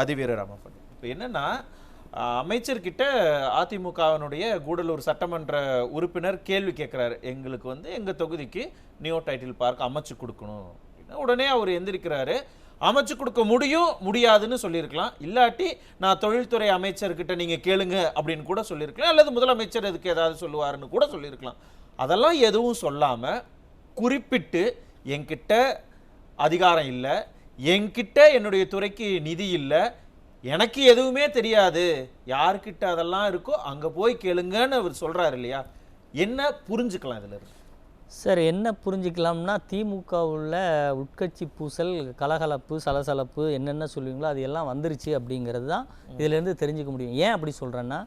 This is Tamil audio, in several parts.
அதிவீர ராமப்பன். இப்போ என்னன்னா அமைச்சர்கிட்ட அதிமுகவினுடைய கூடலூர் சட்டமன்ற உறுப்பினர் கேள்வி கேட்கிறாரு, எங்களுக்கு வந்து எங்க தொகுதிக்கு நியோ டைட்டில் பார்க் அமைச்சு கொடுக்கணும். உடனே அவர் எந்திரிக்கிறாரு, அமைச்சு கொடுக்க முடியாதுன்னு சொல்லியிருக்கலாம், இல்லாட்டி நான் தொழில்துறை அமைச்சர்கிட்ட நீங்க கேளுங்க அப்படின்னு கூட சொல்லியிருக்கலாம், அல்லது முதலமைச்சர் இதுக்கு ஏதாவது சொல்லுவாருன்னு கூட சொல்லியிருக்கலாம். அதெல்லாம் எதுவும் சொல்லாம குறிப்பிட்டு என்கிட்ட அதிகாரம் இல்லை, என்கிட்ட என்னுடைய துறைக்கு நிதி இல்லை, எனக்கு எதுவுமே தெரியாது, யாருக்கிட்ட அதெல்லாம் இருக்கோ அங்கே போய் கேளுங்கன்னு அவர் சொல்கிறாரு இல்லையா? என்ன புரிஞ்சுக்கலாம் இதில் இருக்கு? சார், என்ன புரிஞ்சுக்கலாம்னா, திமுக உள்ள உட்கட்சி பூசல், கலகலப்பு, சலசலப்பு என்னென்ன சொல்லுவீங்களோ அது எல்லாம் வந்துருச்சு அப்படிங்கிறது தான் இதிலேருந்து தெரிஞ்சுக்க முடியும். ஏன் அப்படி சொல்கிறேன்னா,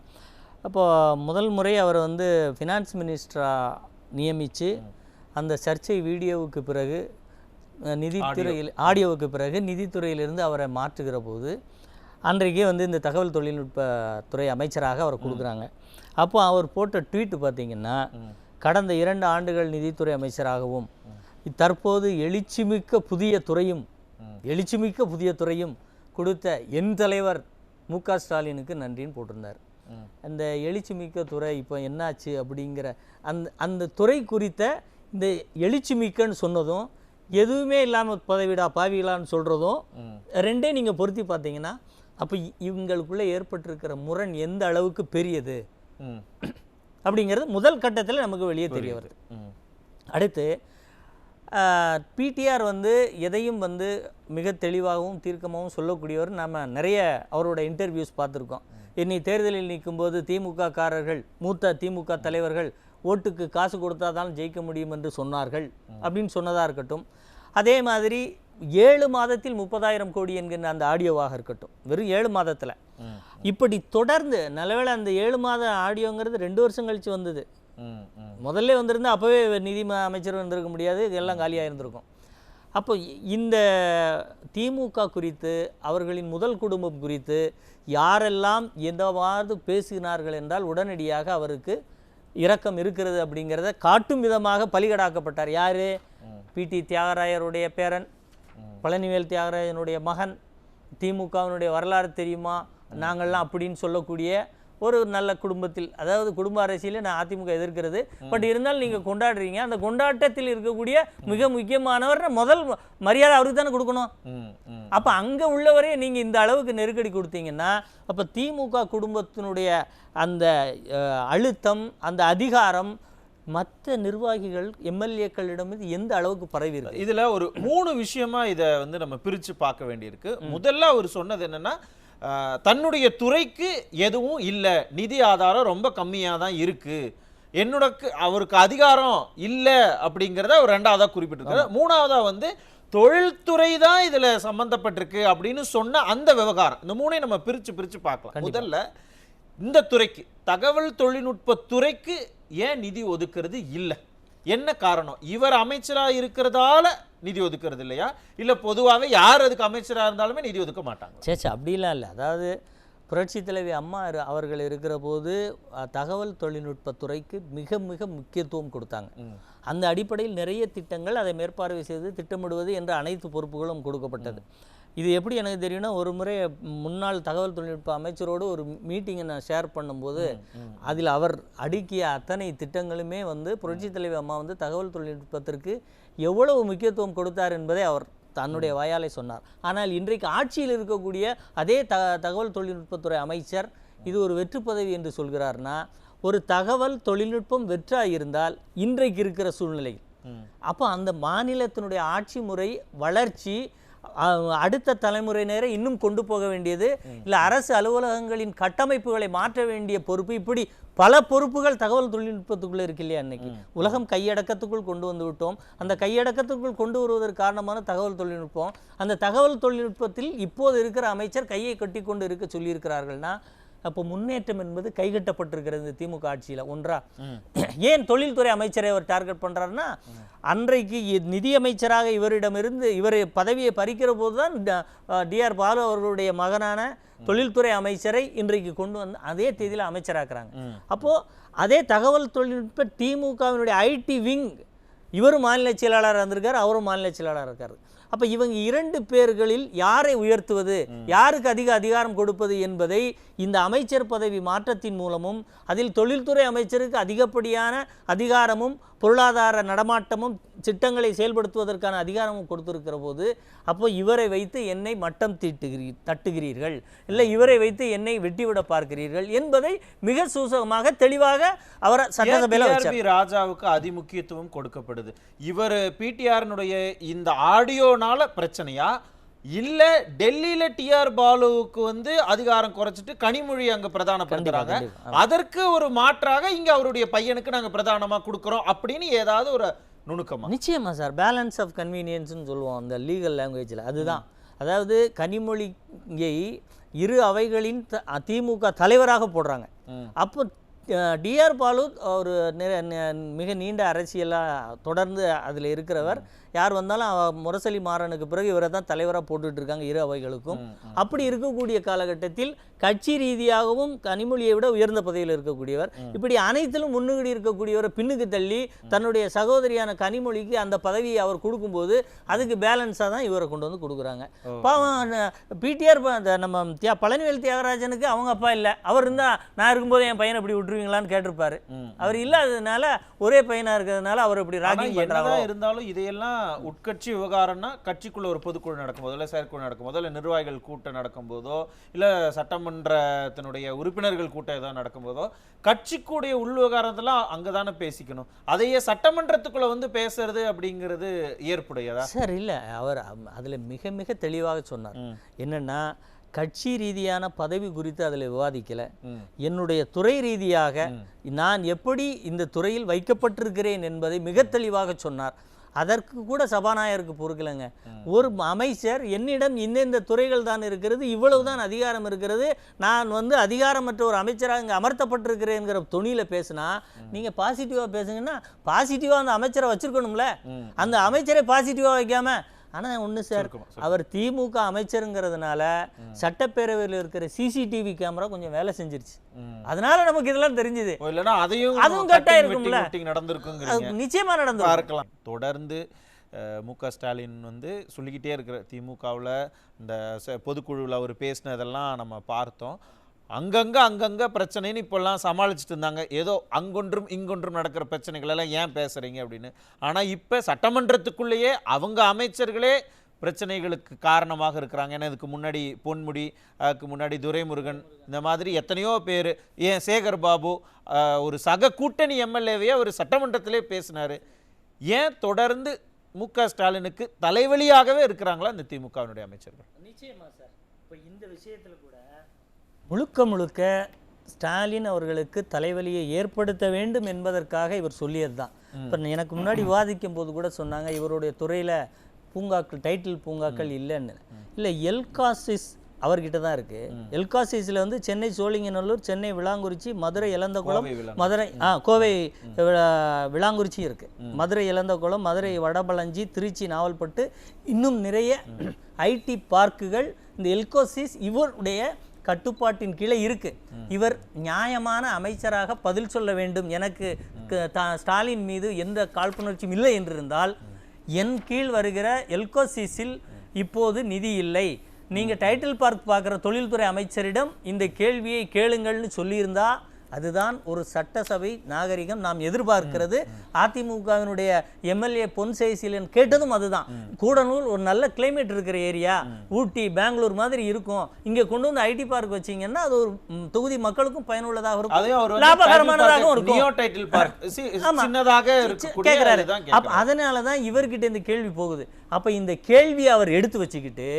அப்போ முதல் முறை அவர் வந்து ஃபினான்ஸ் மினிஸ்டராக நியமித்து அந்த சர்ச்சை வீடியோவுக்கு பிறகு நிதித்துறையில் ஆடியோவுக்கு பிறகு நிதித்துறையிலிருந்து அவரை மாற்றுகிற போது அன்றைக்கே வந்து இந்த தகவல் தொழில்நுட்பத்துறை அமைச்சராக அவரை கொடுக்குறாங்க. அப்போ அவர் போட்ட ட்வீட் பார்த்திங்கன்னா, கடந்த 2 ஆண்டுகள் நிதித்துறை அமைச்சராகவும் தற்போது எழுச்சிமிக்க புதிய துறையும் கொடுத்த என் தலைவர் மு.க. ஸ்டாலினுக்கு நன்றின்னு போட்டிருந்தார். அந்த எழுச்சிமிக்க துறை இப்போ என்னாச்சு அப்படிங்கிற அந்த துறை குறித்த இந்த எழுச்சிமிக்கன்னு சொன்னதும், எதுவுமே இல்லாமல் பதவிடா பாவிகளான்னு சொல்கிறதும் ரெண்டே நீங்கள் பொருத்தி பார்த்தீங்கன்னா, அப்போ இவங்களுக்குள்ளே ஏற்பட்டிருக்கிற முரண் எந்த அளவுக்கு பெரியது அப்படிங்கிறது முதல் கட்டத்தில் நமக்கு வெளியே தெரிய வருது. அடுத்து பிடிஆர் வந்து எதையும் வந்து மிக தெளிவாகவும் தீர்க்கமாகவும் சொல்லக்கூடியவர். நம்ம நிறைய அவரோட இன்டர்வியூஸ் பார்த்துருக்கோம். இன்னி தேர்தலில் நிற்கும்போது திமுக காரர்கள், மூத்த திமுக தலைவர்கள் ஓட்டுக்கு காசு கொடுத்தா தான் ஜெயிக்க முடியும் என்று சொன்னார்கள் அப்படின்னு சொன்னதாக இருக்கட்டும். அதே மாதிரி 7 மாதத்தில் 30,000 கோடி என்கின்ற அந்த ஆடியோவாக இருக்கட்டும், வெறும் 7 மாதத்தில் இப்படி தொடர்ந்து, நல்லவேளை அந்த 7 மாத ஆடியோங்கிறது 2 வருஷம் கழித்து வந்தது. முதல்ல வந்திருந்தால் அப்போவே நிதி அமைச்சர் வந்திருக்க முடியாது, இதெல்லாம் காலியாக இருந்திருக்கும். அப்போ இந்த திமுக குறித்து, அவர்களின் முதல் குடும்பம் குறித்து யாரெல்லாம் எந்தவாறு பேசுகிறார்கள் என்றால் உடனடியாக அவருக்கு இரக்கம் இருக்கிறது அப்படிங்கிறத காட்டும் விதமாக பலிகடாக்கப்பட்டார். யார்? பிடி தியாகராயருடைய பேரன், பழனிவேல் தியாகராயனுடைய மகன். திமுகவினுடைய வரலாறு தெரியுமா நாங்கள்லாம் அப்படின்னு சொல்லக்கூடிய ஒரு நல்ல குடும்பத்தில், அதாவது குடும்ப அரசியலில் நான் அதிமுக எதிர்க்கிறது, பட் இருந்தாலும் நீங்கள் கொண்டாடுறீங்க, அந்த கொண்டாட்டத்தில் இருக்கக்கூடிய மிக முக்கியமானவர் முதல் மரியாதை அவருக்கு தானே கொடுக்கணும். அப்போ அங்கே உள்ளவரே நீங்கள் இந்த அளவுக்கு நெருக்கடி கொடுத்தீங்கன்னா, அப்போ திமுக குடும்பத்தினுடைய அந்த அழுத்தம், அந்த அதிகாரம் மற்ற நிர்வாகிகள் எம்எல்ஏக்களிடம் எந்த அளவுக்கு பரவி இருக்கு? இதில் ஒரு 3 விஷயமா இதை வந்து நம்ம பிரித்து பார்க்க வேண்டியிருக்கு. முதல்ல அவர் சொன்னது என்னன்னா, தன்னுடைய துறைக்கு எதுவும் இல்லை, நிதி ஆதாரம் ரொம்ப கம்மியாக தான் இருக்குது, அவருக்கு அதிகாரம் இல்லை அப்படிங்கிறத அவர் 2ஆவதாக குறிப்பிட்டிருக்காரு. 3ஆவதாக வந்து தொழில்துறை தான் இதில் சம்மந்தப்பட்டிருக்கு அப்படின்னு சொன்ன அந்த விவகாரம். இந்த 3ஐயும் நம்ம பிரித்து பார்க்கலாம். முதல்ல இந்த துறைக்கு, தகவல் தொழில்நுட்ப துறைக்கு ஏன் நிதி ஒதுக்குறது இல்லை? என்ன காரணம்? இவர் அமைச்சராக இருக்கிறதால நிதி ஒதுக்குறது இல்லையா, இல்லை பொதுவாகவே யார் அதுக்கு அமைச்சராக இருந்தாலுமே நிதி ஒதுக்க மாட்டாங்க? சேச்சா, அப்படிலாம் இல்லை. அதாவது புரட்சி தலைவி அம்மா அவர்கள் இருக்கிற போது தகவல் தொழில்நுட்பத்துறைக்கு மிக மிக முக்கியத்துவம் கொடுத்தாங்க. அந்த அடிப்படையில் நிறைய திட்டங்கள், அதை மேற்பார்வை செய்து திட்டமிடுவது என்ற அனைத்து பொறுப்புகளும் கொடுக்கப்பட்டது. இது எப்படி எனக்கு தெரியும்னா, ஒரு முறை முன்னாள் தகவல் தொழில்நுட்ப அமைச்சரோடு ஒரு மீட்டிங்கை நான் ஷேர் பண்ணும்போது அதில் அவர் அடுக்கிய அத்தனை திட்டங்களுமே வந்து புரட்சி தலைவி அம்மா வந்து தகவல் தொழில்நுட்பத்திற்கு எவ்வளவு முக்கியத்துவம் கொடுத்தார் என்பதை அவர் தன்னுடைய வாயாலே சொன்னார். ஆனால் இன்றைக்கு ஆட்சியில் இருக்கக்கூடிய அதே தகவல் தொழில்நுட்பத்துறை அமைச்சர் இது ஒரு வெற்று பதவி என்று சொல்கிறார்னா, ஒரு தகவல் தொழில்நுட்பம் வெற்றாக இருந்தால் இன்றைக்கு இருக்கிற சூழ்நிலை, அப்போ அந்த மாநிலத்தினுடைய ஆட்சி முறை, வளர்ச்சி அடுத்த தலைமுறையினரை இன்னும் கொண்டு போக வேண்டியது, இல்லை அரசு அலுவலகங்களின் கட்டமைப்புகளை மாற்ற வேண்டிய பொறுப்பு, இப்படி பல பொறுப்புகள் தகவல் தொழில்நுட்பத்துக்குள்ளே இருக்கு இல்லையா? அன்னைக்கு உலகம் கையடக்கத்துக்குள் கொண்டு வந்து விட்டோம். அந்த கையடக்கத்துக்குள் கொண்டு வருவதற்கு காரணமான தகவல் தொழில்நுட்பம். அந்த தகவல் தொழில்நுட்பத்தில் இப்போது இருக்கிற அமைச்சர் கையை கட்டி கொண்டு இருக்க சொல்லியிருக்கிறார்கள்னா, அப்போ முன்னேற்றம் என்பது கைகட்டப்பட்டிருக்கிறது திமுக ஆட்சியில். ஒன்றா, ஏன் தொழில்துறை அமைச்சரை அவர் டார்கெட் பண்ணுறாருன்னா, அன்றைக்கு நிதி அமைச்சராக இவர் பதவியை பறிக்கிற போது தான் டிஆர் பாலு அவர்களுடைய மகனான தொழில்துறை அமைச்சரை இன்றைக்கு கொண்டு வந்து அதே தேதியில் அமைச்சராக்குறாங்க. அப்போது அதே தகவல் தொழில்நுட்ப திமுகவினுடைய ஐடி விங், இவரும் மாநில செயலாளராக இருந்திருக்கார், அவரும் மாநில செயலாளராக இருக்கார். அப்ப இவங்க 2 பேர்களில் யாரை உயர்த்துவது, யாருக்கு அதிக அதிகாரம் கொடுப்பது என்பதை இந்த அமைச்சர் பதவி மாற்றத்தின் மூலமும், அதில் தொழில்துறை அமைச்சருக்கு அதிகப்படியான அதிகாரமும் பொருளாதார நடமாட்டமும் திட்டங்களை செயல்படுத்துவதற்கான அதிகாரமும் கொடுத்திருக்கிற போது, அப்போ இவரை வைத்து என்னை மட்டம் தட்டுகிறீர்கள், இல்லை இவரை வைத்து என்னை வெட்டிவிட பார்க்கிறீர்கள் என்பதை மிக சூசகமாக தெளிவாக அவர் சட்டசபையில் வச்சார். ராஜாவுக்கு அதிமுக்கியத்துவம் கொடுக்கப்படுது. இவர் பிடிஆர்னுடைய இந்த ஆடியோனால பிரச்சனையா, இல்ல டெல்லியில டிஆர் பாலுவுக்கு வந்து அதிகாரம் குறைச்சிட்டு கனிமொழி அங்க பிரதானப்படுத்துறாங்க, அதற்கு ஒரு மாற்றாக இங்க அவருடைய பையனுக்கு நாங்க பிரதானமா கொடுக்கிறோம் அப்படின்னு ஏதாவது ஒரு நுணுக்கமா? நிச்சயமா சார், பேலன்ஸ் ஆஃப் கன்வீனியன்ஸ்னு சொல்லுவோம் அந்த லீகல் லாங்குவேஜில். அதுதான், அதாவது கனிமொழியை இரு அவைகளின் திமுக தலைவராக போடுறாங்க. அப்போ டிஆர் பாலு ஒரு மிக நீண்ட அரசியலாக தொடர்ந்து அதில் இருக்கிறவர். யார் வந்தாலும் முரசொலி மாறனுக்கு பிறகு இவரை தான் தலைவராக போட்டுட்டு இருக்காங்க இரு அவைகளுக்கும். அப்படி இருக்கக்கூடிய காலகட்டத்தில் கட்சி ரீதியாகவும் கனிமொழியை விட உயர்ந்த பதவியில் இருக்கக்கூடியவர், இப்படி அனைத்திலும் முன்னுகடி இருக்கக்கூடியவரை பின்னுக்கு தள்ளி தன்னுடைய சகோதரியான கனிமொழிக்கு அந்த பதவியை அவர் கொடுக்கும்போது அதுக்கு பேலன்ஸாக தான் இவரை கொண்டு வந்து கொடுக்குறாங்க. பாவம் பிடிஆர் நம்ம பழனிவேல் தியாகராஜனுக்கு அவங்க அப்பா இல்லை, அவர் இருந்தால் நான் இருக்கும்போது என் பையனை இப்படி விட்டுருவீங்களான்னு கேட்டிருப்பாரு. அவர் இல்லாததுனால, ஒரே பையனாக இருக்கிறதுனால அவர் இப்படி ராகிங் பண்ணுறாங்க. இருந்தாலும் இதையெல்லாம் உட்கட்சி விவகாரம்னா கட்சிக்குள்ள ஒரு பொதுக்குழு நடக்கும்போதோ, இல்லை செயற்குழு நடக்கும்போதோ, இல்லை நிர்வாகிகள் கூட்டம் நடக்கும்போதோ, இல்லை சட்டமன்றத்தினுடைய உறுப்பினர்கள் கூட்டம் ஏதாவது நடக்கும்போதோ, கட்சிக்குடைய உள் விவகாரத்தெல்லாம் அங்கதானே பேசிக்கணும். அதையே சட்டமன்றத்துக்குள்ள வந்து பேசுறது அப்படிங்கிறது ஏற்புடையதா சார்? இல்லை, அவர் அதில் மிக மிக தெளிவாக சொன்னார். என்னன்னா, கட்சி ரீதியான பதவி குறித்து அதில் விவாதிக்கல, என்னுடைய துறை ரீதியாக நான் எப்படி இந்த துறையில் வைக்கப்பட்டிருக்கிறேன் என்பதை மிக தெளிவாக சொன்னார். அதற்கு கூட சபாநாயகருக்கு பொறுக்கலைங்க. ஒரு அமைச்சர் என்னிடம் இந்த துறைகள் தான் இருக்கிறது, இவ்வளவு தான் அதிகாரம் இருக்கிறது, நான் வந்து அதிகாரமற்ற ஒரு அமைச்சராக இங்கே அமர்த்தப்பட்டிருக்கிறேங்கிற துணியில் பேசினா, நீங்கள் பாசிட்டிவாக பேசுங்கன்னா பாசிட்டிவாக அந்த அமைச்சரை வச்சிருக்கணும்ல, அந்த அமைச்சரை பாசிட்டிவாக வைக்காம. ஆனால் ஒன்று சார், அவர் திமுக அமைச்சருங்கிறதுனால சட்டப்பேரவையில் இருக்கிற சிசிடிவி கேமரா கொஞ்சம் வேலை செஞ்சிருச்சு, அதனால நமக்கு இதெல்லாம் தெரிஞ்சுது. அதுவும் கரெக்டாக இருக்கும்ல, நிச்சயமா நடந்து பார்க்கலாம். தொடர்ந்து மு.க. ஸ்டாலின் வந்து சொல்லிக்கிட்டே இருக்கிற திமுகவில் இந்த பொதுக்குழுவில் அவர் பேசினதெல்லாம் நம்ம பார்த்தோம். அங்கங்கே பிரச்சனைன்னு இப்போல்லாம் சமாளிச்சுட்டு இருந்தாங்க. ஏதோ அங்கொன்றும் இங்கொன்றும் நடக்கிற பிரச்சனைகள் எல்லாம் ஏன் பேசுகிறீங்க அப்படின்னு. ஆனால் இப்போ சட்டமன்றத்துக்குள்ளேயே அவங்க அமைச்சர்களே பிரச்சனைகளுக்கு காரணமாக இருக்கிறாங்க. ஏன்னா இதுக்கு முன்னாடி பொன்முடி, அதுக்கு முன்னாடி துரைமுருகன், இந்த மாதிரி எத்தனையோ பேர், ஏன் சேகர் பாபு ஒரு சக கூட்டணி எம்எல்ஏவையே ஒரு சட்டமன்றத்திலே பேசினார். ஏன் தொடர்ந்து மு.க. ஸ்டாலினுக்கு தலைவலியாகவே இருக்கிறாங்களா இந்த திமுகவினுடைய அமைச்சர்கள்? நிச்சயமா சார், இப்போ இந்த விஷயத்தில் கூட முழுக்க ஸ்டாலின் அவர்களுக்கு தலைவலியை ஏற்படுத்த வேண்டும் என்பதற்காக இவர் சொல்லியது தான். இப்போ எனக்கு முன்னாடி விவாதிக்கும் போது கூட சொன்னாங்க, இவருடைய துறையில் பூங்காக்கள், டைட்டில் பூங்காக்கள் இல்லைன்னு. இல்லை, எல்காசிஸ் அவர்கிட்ட தான் இருக்குது. எல்காசிஸில் வந்து சென்னை சோழிங்கநல்லூர், சென்னை விளாங்குறிச்சி, மதுரை இளந்தகுளம், மதுரை கோவை விளாங்குறிச்சி இருக்குது, மதுரை இளந்தகுளம், மதுரை வடபழஞ்சி, திருச்சி நாவல்பட்டு, இன்னும் நிறைய ஐடி பார்க்குகள் இந்த எல்காசிஸ் இவருடைய கட்டுப்பாட்டின் கீழே இருக்கு. இவர் நியாயமான அமைச்சராக பதில் சொல்ல வேண்டும். எனக்கு ஸ்டாலின் மீது எந்த காழ்ப்புணர்ச்சியும் இல்லை என்றிருந்தால், என் கீழ் வருகிற எல்கோசிஸில் இப்போது நிதி இல்லை, நீங்கள் டைட்டில் பார்க் பார்க்குற தொழில்துறை அமைச்சரிடம் இந்த கேள்வியை கேளுங்கள்னு சொல்லியிருந்தா அதுதான் ஒரு சட்டசபை நாகரிகம் நாம் எதிர்பார்க்கிறது. அதிமுகவினுடைய எம்எல்ஏ பொன்சேசிலன் கேட்டதும் அதுதான். கூடலூர் ஒரு நல்ல கிளைமேட் இருக்கிற ஏரியா, ஊட்டி பெங்களூர் மாதிரி இருக்கும், இங்கே கொண்டு வந்து ஐடி பார்க் வச்சிங்கன்னா அது ஒரு தொகுதி மக்களுக்கும் பயனுள்ளதாக இருக்கும், லாபகரமானதாகவும் இருக்கும். அதனால தான் இவர்கிட்ட இந்த கேள்வி போகுது. அப்போ இந்த கேள்வியை அவர் எடுத்து வச்சுக்கிட்டு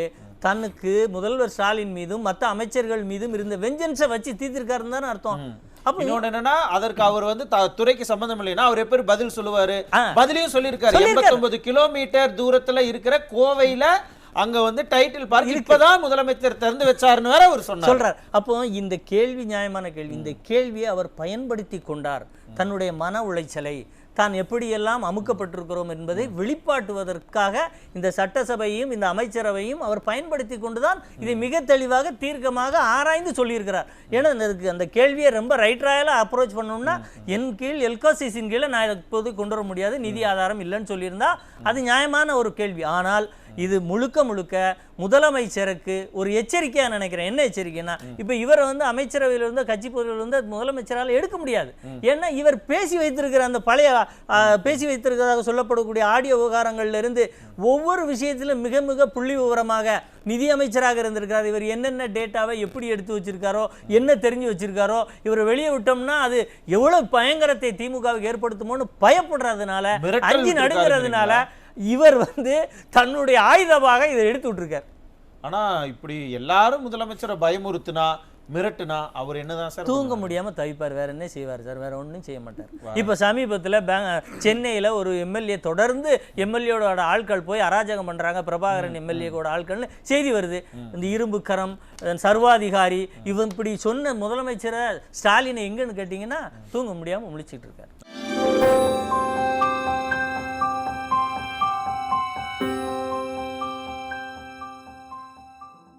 தனக்கு முதல்வர் ஸ்டாலின் மீதும் மற்ற அமைச்சர்கள் மீதும் இருந்த வெஞ்சன்ஸை வச்சு தீர்த்திருக்காருன்னு தானே அர்த்தம். என்னன்னா அதற்கு அவர் வந்து துறைக்கு சம்பந்தம் இல்லைன்னா அவர் எப்படி பதில் சொல்லுவாரு? பதிலையும் சொல்லியிருக்காரு. 89 கிலோமீட்டர் தூரத்துல இருக்கிற கோவையில அங்க வந்து டைட்டில் பார்க் இப்பதான் முதலமைச்சர் திறந்து வச்சாருன்னு வேற அவர் சொல்றார். அப்போ இந்த கேள்வி நியாயமான கேள்வி. இந்த கேள்வியை அவர் பயன்படுத்தி கொண்டார். தன்னுடைய மன உளைச்சலை, தான் எப்படியெல்லாம் அமுக்கப்பட்டிருக்கிறோம் என்பதை வெளிப்பாட்டுவதற்காக இந்த சட்டசபையும் இந்த அமைச்சரவையும் அவர் பயன்படுத்தி கொண்டுதான் இதை மிக தெளிவாக தீர்க்கமாக ஆராய்ந்து சொல்லியிருக்கிறார். ஏன்னா அந்த கேள்வியை ரொம்ப ரைட் ராயலாக அப்ரோச் பண்ணணும்னா, என் கீழ் எல்காசிஸின் கீழே நான் இப்போது கொண்டு வர முடியாது, நிதி ஆதாரம் இல்லைன்னு சொல்லியிருந்தா அது நியாயமான ஒரு கேள்வி. ஆனால் இது முழுக்க முழுக்க முதலமைச்சருக்கு ஒரு எச்சரிக்கையா நினைக்கிறேன். என்ன எச்சரிக்கைன்னா, இப்ப இவரை வந்து அமைச்சரவையில் இருந்து கட்சி பொறுப்பில் வந்து முதலமைச்சரால் எடுக்க முடியாது. ஏன்னா இவர் பேசி வைத்திருக்கிற அந்த பழைய பேசி வைத்திருக்கிறதாக சொல்லப்படக்கூடிய ஆடியோ விவகாரங்கள்ல இருந்து ஒவ்வொரு விஷயத்திலும் மிக மிக புள்ளி விவரமாக நிதி அமைச்சராக இருந்திருக்காரு. இவர் என்னென்ன டேட்டாவை எப்படி எடுத்து வச்சிருக்காரோ, என்ன தெரிஞ்சு வச்சிருக்காரோ, இவரை வெளியே விட்டோம்னா அது எவ்வளவு பயங்கரத்தை திமுகவுக்கு ஏற்படுத்துமோன்னு பயப்படுறதுனால, அஞ்சு நடுங்கிறதுனால இவர் வந்து தன்னுடைய ஆயுதமாக இதை எடுத்து விட்டுருக்கார். ஆனா இப்படி எல்லாரும் முதலமைச்சரை பயமுறுத்தினா மிரட்டுனா அவர் என்னதான் சார் தூங்க முடியாம தவிப்பார். வேற என்ன செய்வார் சார்? வேற ஒன்றும் செய்ய மாட்டார். இப்ப சமீபத்தில் சென்னையில ஒரு எம்எல்ஏ தொடர்ந்து எம்எல்ஏவோட ஆட்கள் போய் அராஜகம் பண்றாங்க, பிரபாகரன் எம்எல்ஏவோட ஆட்கள்னு செய்தி வருது. இந்த இரும்பு கரம் சர்வாதிகாரி இவன் இப்படி சொன்ன முதலமைச்சரை ஸ்டாலினை எங்கன்னு கேட்டீங்கன்னா தூங்க முடியாம முழிச்சிட்டு இருக்காரு.